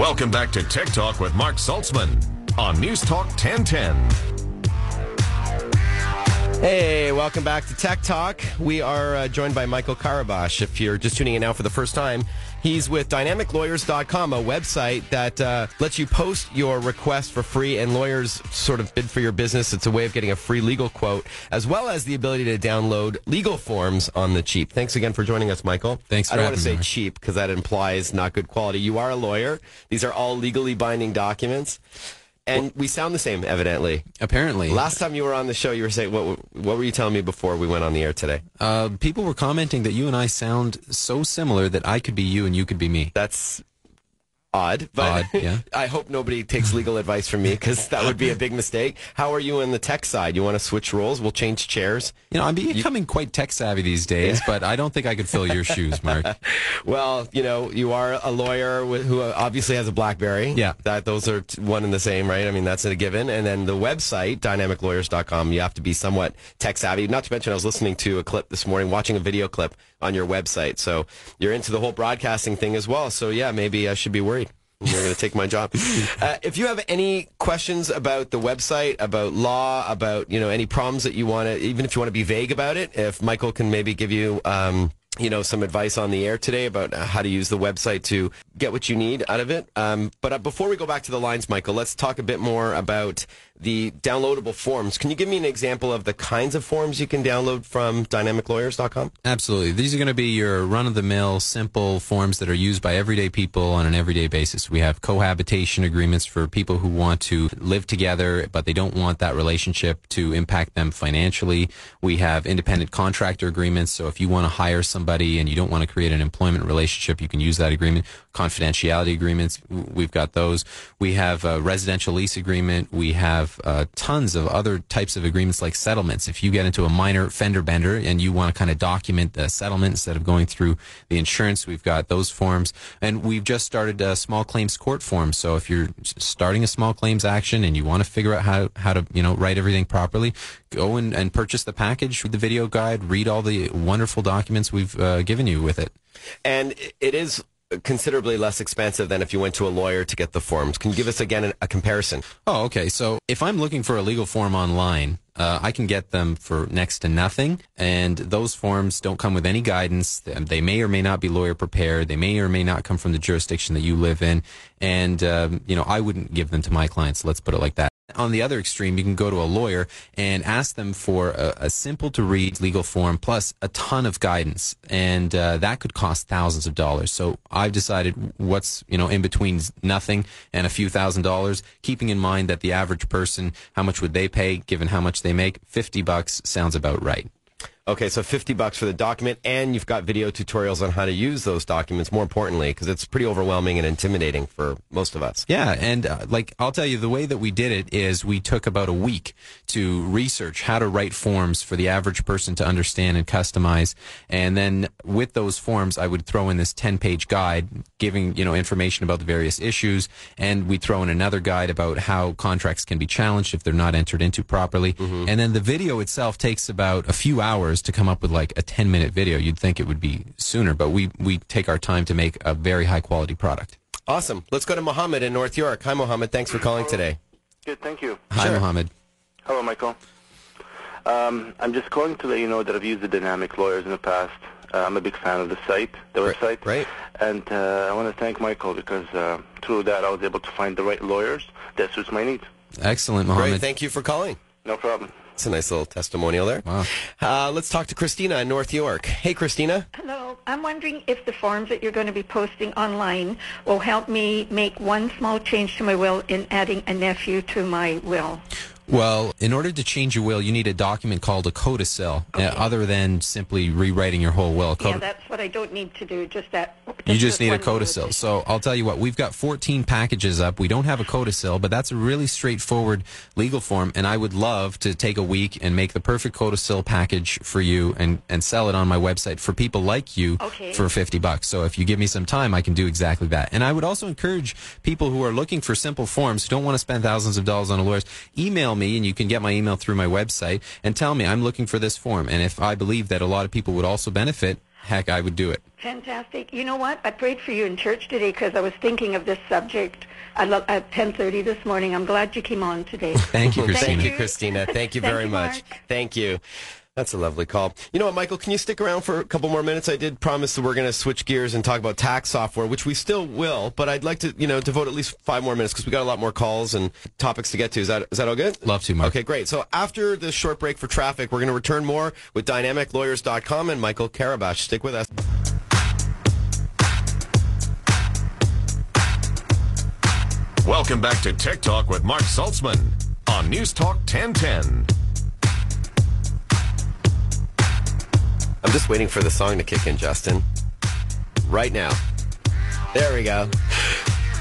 Welcome back to Tech Talk with Marc Saltzman on Newstalk 1010. Hey, welcome back to Tech Talk. We are joined by Michael Karabash. If you're just tuning in now for the first time, he's with dynamiclawyers.com, a website that lets you post your request for free, and lawyers sort of bid for your business. It's a way of getting a free legal quote, as well as the ability to download legal forms on the cheap. Thanks again for joining us, Michael. Thanks for having me. I having don't me, want to say cheap because that implies not good quality. You are a lawyer. These are all legally binding documents. And we sound the same, evidently. Apparently. Last time you were on the show, you were saying, what were you telling me before we went on the air today? People were commenting that you and I sound so similar that I could be you and you could be me. That's odd, but yeah. I hope nobody takes legal advice from me, because that would be a big mistake. How are you on the tech side? You want to switch roles? We'll change chairs. You know, I'm becoming quite tech savvy these days, but I don't think I could fill your shoes, Mark. Well, you know, you are a lawyer who obviously has a BlackBerry. Yeah. Those are one and the same, right? I mean, that's a given. And then the website, dynamiclawyers.com, you have to be somewhat tech savvy. Not to mention, I was listening to a clip this morning, watching a video clip on your website. So you're into the whole broadcasting thing as well. So yeah, maybe I should be worried. You're going to take my job. If you have any questions about the website, about law, about, you know, any problems that you want to, even if you want to be vague about it, if Michael can maybe give you, you know, some advice on the air today about how to use the website to get what you need out of it. But before we go back to the lines, Michael, let's talk a bit more about the downloadable forms. Can you give me an example of the kinds of forms you can download from dynamiclawyers.com? Absolutely. These are going to be your run-of-the-mill, simple forms that are used by everyday people on an everyday basis. We have cohabitation agreements for people who want to live together, but they don't want that relationship to impact them financially. We have independent contractor agreements, so if you want to hire somebody and you don't want to create an employment relationship, you can use that agreement. Confidentiality agreements, we've got those. We have a residential lease agreement. We have tons of other types of agreements like settlements. If you get into a minor fender bender and you want to kind of document the settlement instead of going through the insurance, we've got those forms. And we've just started a small claims court form. So if you're starting a small claims action and you want to figure out how to, you know, write everything properly, go and purchase the package with the video guide, read all the wonderful documents we've given you with it. And it is considerably less expensive than if you went to a lawyer to get the forms. Can you give us again a comparison? Oh, okay. So if I'm looking for a legal form online, I can get them for next to nothing, and those forms don't come with any guidance. They may or may not be lawyer prepared. They may or may not come from the jurisdiction that you live in, and you know, I wouldn't give them to my clients. Let's put it like that. On the other extreme, you can go to a lawyer and ask them for a simple-to-read legal form plus a ton of guidance, and that could cost thousands of dollars. So I've decided what's, you know, in between nothing and a few $1,000s, keeping in mind that the average person, how much would they pay given how much they make? $50 sounds about right. Okay, so $50 for the document, and you've got video tutorials on how to use those documents, more importantly, because it's pretty overwhelming and intimidating for most of us. Yeah, and like, I'll tell you, the way that we did it is we took about a week to research how to write forms for the average person to understand and customize, and then with those forms, I would throw in this 10-page guide giving, you know, information about the various issues, and we throw in another guide about how contracts can be challenged if they're not entered into properly, and then the video itself takes about a few hours to come up with like a 10-minute video. You'd think it would be sooner, but we take our time to make a very high-quality product. Awesome. Let's go to Mohammed in North York. Hi, Mohammed. Thanks for calling today. Good, thank you. Hi, Sure. Mohammed. Hello, Michael. I'm just calling to let you know that I've used the Dynamic Lawyers in the past. I'm a big fan of the site, the website. Right. And I want to thank Michael because through that I was able to find the right lawyers that suits my needs. Excellent, Mohammed. Great. Thank you for calling. No problem. It's a nice little testimonial there. Wow. Let's talk to Christina in North York. Hey, Christina. Hello. I'm wondering if the forms that you're going to be posting online will help me make one small change to my will in adding a nephew to my will. Well, in order to change your will, you need a document called a codicil, other than simply rewriting your whole will. Yeah, that's what I don't need to do, just that. You just need a one codicil. notice. So I'll tell you what, we've got 14 packages up. We don't have a codicil, but that's a really straightforward legal form, and I would love to take a week and make the perfect codicil package for you and sell it on my website for people like you for $50. So if you give me some time, I can do exactly that. And I would also encourage people who are looking for simple forms, who don't want to spend thousands of dollars on a lawyer, email me, and you can get my email through my website, and tell me I'm looking for this form. And if I believe that a lot of people would also benefit, heck, I would do it. Fantastic. You know what? I prayed for you in church today because I was thinking of this subject at 10:30 this morning. I'm glad you came on today. Thank you, Christina. Thank you, Christina. Thank you very much. Marc. Thank you. That's a lovely call. You know what, Michael, can you stick around for a couple more minutes? I did promise that we're going to switch gears and talk about tax software, which we still will, but I'd like to, devote at least 5 more minutes because we got a lot more calls and topics to get to. Is that all good? Love to, Mark. Okay, great. So after this short break for traffic, we're going to return more with dynamiclawyers.com and Michael Karabash. Stick with us. Welcome back to Tech Talk with Marc Saltzman on Newstalk 1010. I'm just waiting for the song to kick in, Justin. Right now. There we go.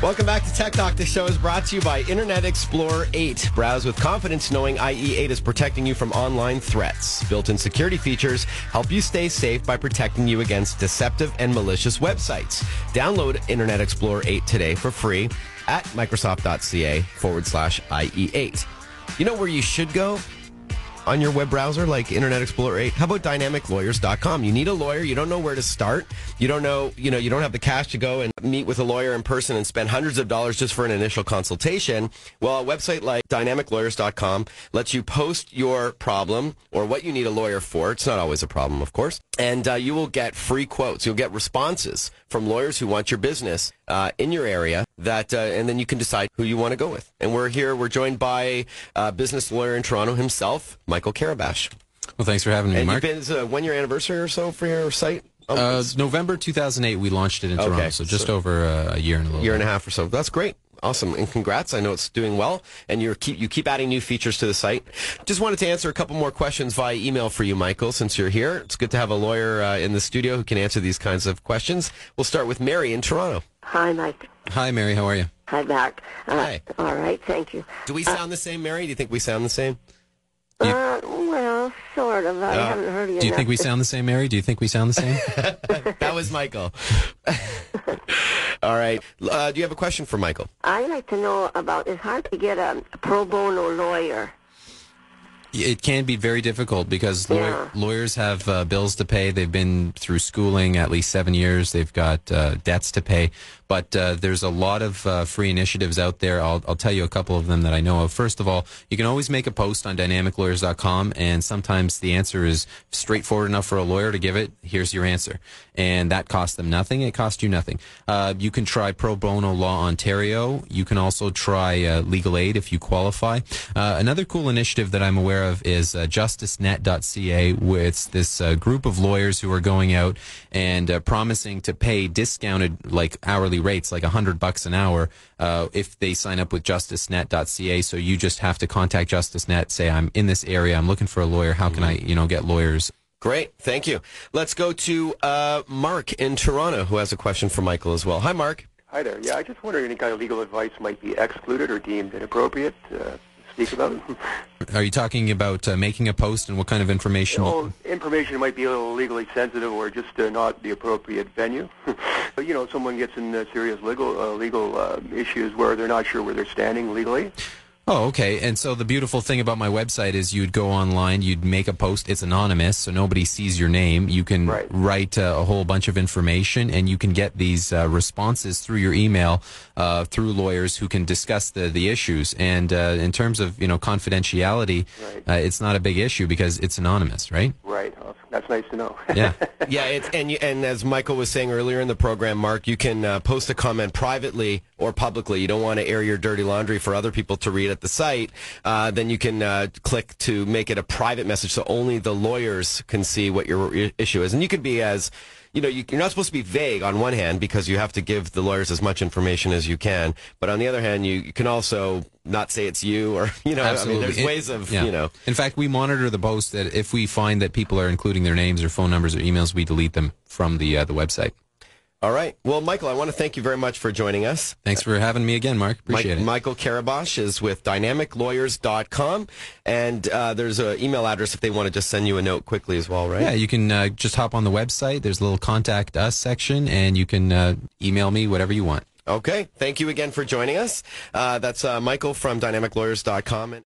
Welcome back to Tech Talk. This show is brought to you by Internet Explorer 8. Browse with confidence knowing IE8 is protecting you from online threats. Built-in security features help you stay safe by protecting you against deceptive and malicious websites. Download Internet Explorer 8 today for free at microsoft.ca/IE8. You know where you should go on your web browser, like Internet Explorer 8? How about dynamiclawyers.com? You need a lawyer. You don't know where to start. You don't know, you don't have the cash to go and meet with a lawyer in person and spend hundreds of dollars just for an initial consultation. Well, a website like dynamiclawyers.com lets you post your problem or what you need a lawyer for. It's not always a problem, of course. And you will get free quotes. You'll get responses from lawyers who want your business in your area, and then you can decide who you want to go with. And we're joined by a business lawyer in Toronto himself, Michael Karabash. Well, thanks for having me, Mark. And it's a 1-year anniversary or so for your site? November 2008, we launched it in Toronto, so just over a year and a little year and a half or so. That's great. Awesome. And congrats. I know it's doing well. And you keep adding new features to the site. Just wanted to answer a couple more questions via email for you, Michael, since you're here. It's good to have a lawyer in the studio who can answer these kinds of questions. We'll start with Mary in Toronto. Hi, Mike. Hi, Mary. How are you? Hi, Marc. Hi. All right, thank you. Do we sound the same, Mary? Do you think we sound the same? Well, sort of. I haven't heard you. Do you think we sound the same, Mary? Do you think we sound the same? That was Michael. All right. Do you have a question for Michael? I'd like to know about, it's hard to get a pro bono lawyer. It can be very difficult because lawyers have bills to pay. They've been through schooling at least 7 years. They've got debts to pay. But there's a lot of free initiatives out there. I'll tell you a couple of them that I know of. First of all, you can always make a post on dynamiclawyers.com, and sometimes the answer is straightforward enough for a lawyer to give it. Here's your answer. And that costs them nothing. It costs you nothing. You can try Pro Bono Law Ontario. You can also try Legal Aid if you qualify. Another cool initiative that I'm aware of is justicenet.ca, where it's this group of lawyers who are going out and promising to pay discounted, like hourly rates, like $100 an hour, if they sign up with justicenet.ca. So you just have to contact JusticeNet, say, I'm in this area, I'm looking for a lawyer, how can I, get lawyers? Great, thank you. Let's go to Marc in Toronto, who has a question for Michael as well. Hi, Marc. Hi there. Yeah, I just wonder any kind of legal advice might be excluded or deemed inappropriate to speak about. Are you talking about making a post and what kind of information? Information might be a little legally sensitive or just not the appropriate venue. But, someone gets in serious legal issues where they're not sure where they're standing legally. Oh, okay. And so the beautiful thing about my website is you'd go online, you'd make a post. It's anonymous, so nobody sees your name. You can write a whole bunch of information, and you can get these responses through your email through lawyers who can discuss the issues. And in terms of confidentiality, it's not a big issue because it's anonymous, right? Right. That's nice to know. Yeah. Yeah, and as Michael was saying earlier in the program, Marc, you can post a comment privately or publicly. You don't want to air your dirty laundry for other people to read at the site. Then you can click to make it a private message so only the lawyers can see what your issue is. And you could be as... you're not supposed to be vague on one hand because you have to give the lawyers as much information as you can. But on the other hand, you can also not say it's you or, Absolutely. I mean, there's ways of, In fact, we monitor the post that if we find that people are including their names or phone numbers or emails, we delete them from the website. All right. Well, Michael, I want to thank you very much for joining us. Thanks for having me again, Marc. Appreciate it. Michael Karabash is with dynamiclawyers.com, and there's an email address if they want to just send you a note quickly as well, right? Yeah, you can just hop on the website. There's a little contact us section, and you can email me whatever you want. Okay. Thank you again for joining us. That's Michael from dynamiclawyers.com.